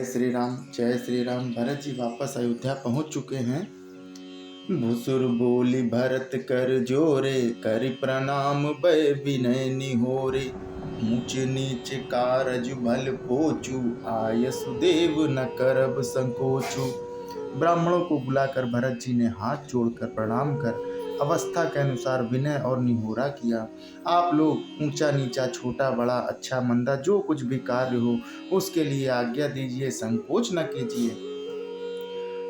जय श्री राम। भरत जी वापस अयोध्या पहुंच चुके हैं। भुसुर बोली भरत कर जोरे, करि प्रणाम भय विनय निहोरे। ऊंच नीच कारज भल पोचू, आय सुदेव न करब संकोचू। ब्राह्मणों को बुलाकर भरत जी ने हाथ जोड़कर प्रणाम कर अवस्था के अनुसार विनय और निहोरा किया। आप लोग ऊंचा नीचा, छोटा बड़ा, अच्छा मंदा, जो कुछ भी कार्य हो उसके लिए आज्ञा दीजिए, संकोच न कीजिए।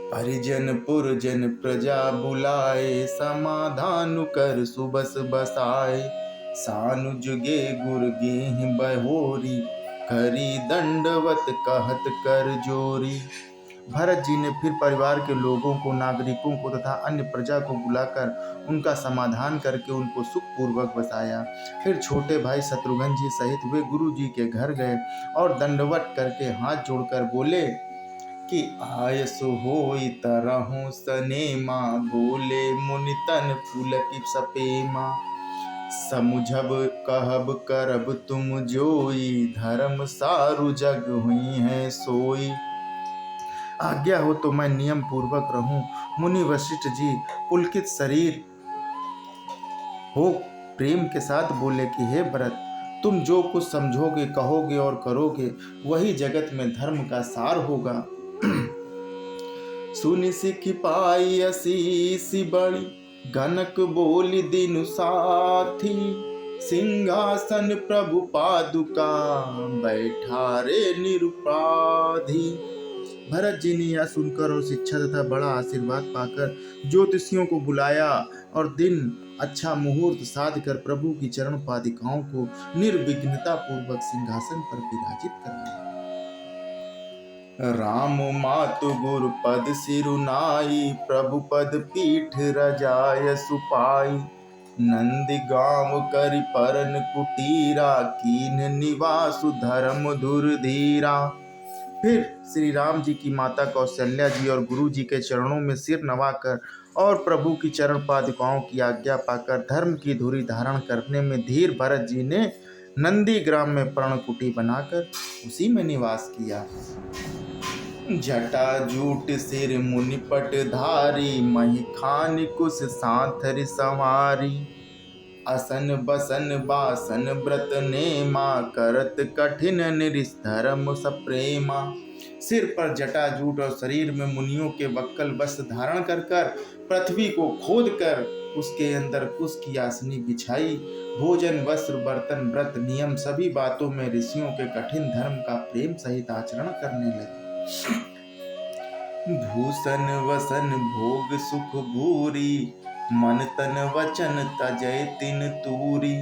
परिजन पुरजन प्रजा बुलाए, समाधान कर सुबस बसाए। सानुज गे गुर गेह बहोरी, करी दंडवत कहत कर जोरी। भरत जी ने फिर परिवार के लोगों को, नागरिकों को तथा अन्य प्रजा को बुलाकर उनका समाधान करके उनको सुखपूर्वक बसाया। फिर छोटे भाई शत्रुघ्न जी सहित वे गुरु जी के घर गए और दंडवत करके हाथ जोड़कर बोले कि आयसु होई तरहु सनेमा, बोले मुनि तन पुलकित सपेमा। समुझब कहब करब तुम जोई, धर्म सारु जग हुई है सोई। आज्ञा हो तो मैं नियम पूर्वक रहूं। मुनि वशिष्ठ जी पुलकित शरीर हो प्रेम के साथ बोले कि हे भरत, तुम जो कुछ समझोगे, कहोगे और करोगे वही जगत में धर्म का सार होगा। सुनि सिख पाई असीस बड़ी, गनक बोली दिनु साथी। सिंहासन प्रभु पादुका, बैठारे निरुपाधि। भरत जी ने यह सुनकर और शिक्षा तथा बड़ा आशीर्वाद पाकर ज्योतिषियों को बुलाया और दिन अच्छा मुहूर्त साध कर प्रभु की चरण पादिकाओं को निर्विघ्नता पूर्वक सिंहासन पर विराजित कराया। राम मातु गुरु पद सिरुनाई, प्रभु पद पीठ रजाय सुपाई। नंदी गांव करि परन कुटीरा, कीन निवासु धर्म धुरधीरा। फिर श्री राम जी की माता कौशल्या जी और गुरु जी के चरणों में सिर नवाकर और प्रभु की चरण पादुकाओं की आज्ञा पाकर धर्म की धुरी धारण करने में धीर भरत जी ने नंदी ग्राम में पर्णकुटी बनाकर उसी में निवास किया। जटा जूट सिर मुनिपट धारी, मही खान कुश सांथर संवारी। असन बसन बासन व्रत नेमा, करत कठिन निरिधर्म सप्रेमा। सिर पर जटा जूट और शरीर में मुनियों के वक्कल वस्त्र धारण कर पृथ्वी को खोद कर उसके अंदर कुश की आसनी बिछाई। भोजन, वस्त्र, बर्तन, व्रत, नियम सभी बातों में ऋषियों के कठिन धर्म का प्रेम सहित आचरण करने लगे। भूषण वसन भोग सुख भूरी, मन तन वचन तजय तिन तूरी।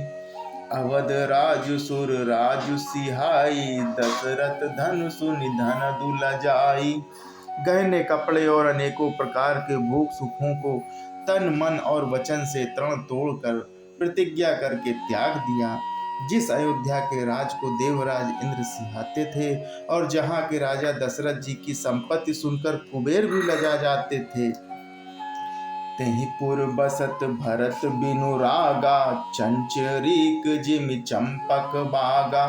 अवध राजु सुर राजु सिहाई, दशरथ धनुषु निधन दुल जाई। गहने, कपड़े और अनेकों प्रकार के भोग सुखों को तन, मन और वचन से तृण तोड़कर प्रतिज्ञा करके त्याग दिया। जिस अयोध्या के राज को देवराज इंद्र सिहाते थे और जहाँ के राजा दशरथ जी की संपत्ति सुनकर कुबेर भी लजा जाते थे, तेहि पुर बसत भरत बिनु रागा, चंचरीक जिमि चंपक बागा।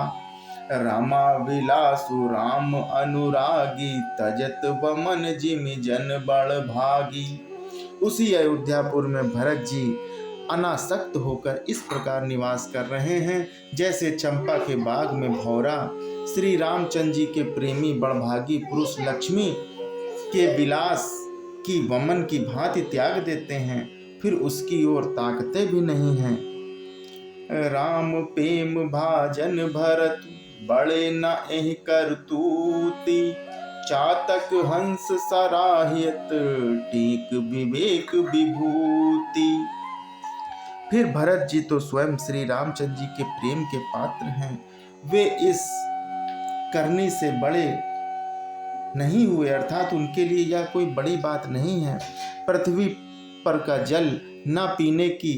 रमा विलासु राम अनुरागी, तजत वमन जिमि जन बड़ भागी। उसी अयोध्यापुर में भरत जी अनासक्त होकर इस प्रकार निवास कर रहे हैं जैसे चंपा के बाग में भौरा श्री रामचंद्र जी के प्रेमी बड़भागी पुरुष लक्ष्मी के विलास की वमन की भांति त्याग देते हैं, फिर उसकी ओर ताकते भी नहीं हैं। राम प्रेम भाजन भरत, बड़े न एहि करतूति। चातक हंस सराहियत, टेक विवेक विभूति। फिर भरत जी तो स्वयं श्री रामचंद्र जी के प्रेम के पात्र हैं। वे इस करनी से बड़े नहीं हुए, अर्थात उनके लिए यह कोई बड़ी बात नहीं है। पृथ्वी पर का जल न पीने की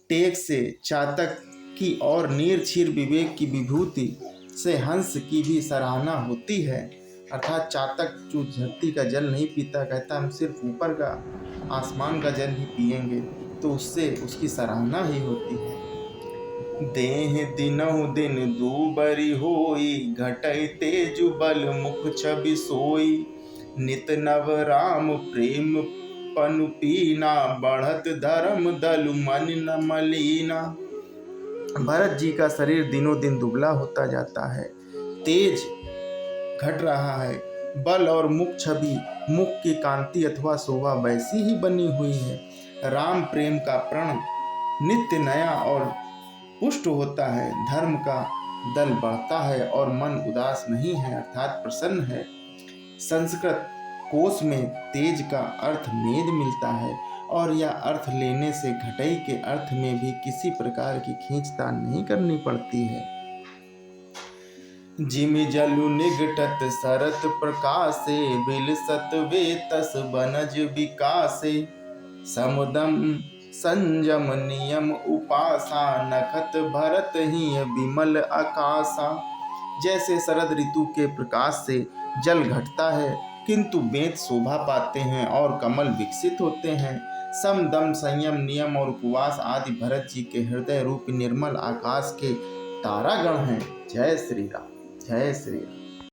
टेक से चातक की और नीरछीर विवेक की विभूति से हंस की भी सराहना होती है। अर्थात चातक जो धरती का जल नहीं पीता, कहता हम सिर्फ ऊपर का आसमान का जल ही पिएंगे, तो उससे उसकी सराहना ही होती है। देह दिनहु दिन दूबरी होई, घटै तेजु बल मुख छवि सोई। नित नव राम प्रेम पनु पीना, बढ़त धर्म दलु मन न मलीना। भरत जी का शरीर दिनों दिन दुबला होता जाता है, तेज घट रहा है, बल और मुख छवि, मुख की कांति अथवा शोभा वैसी ही बनी हुई है। राम प्रेम का प्रण नित्य नया और पुष्ट होता है, धर्म का दल बढ़ता है और मन उदास नहीं है अर्थात प्रसन्न है। संस्कृत कोश में तेज का अर्थ मेद मिलता है और यह अर्थ लेने से घटई के अर्थ में भी किसी प्रकार की खींचतान नहीं करनी पड़ती है। जिमि जलु निगटत सरत प्रकाशे, बिलसत वे तस बनज विकासे। समुदम संयम नियम उपासा, नखत भरत ही विमल आकाशा। जैसे शरद ऋतु के प्रकाश से जल घटता है किंतु वेद शोभा पाते हैं और कमल विकसित होते हैं, समदम संयम नियम और उपवास आदि भरत जी के हृदय रूपी निर्मल आकाश के तारागण हैं। जय श्री राम, जय श्री राम।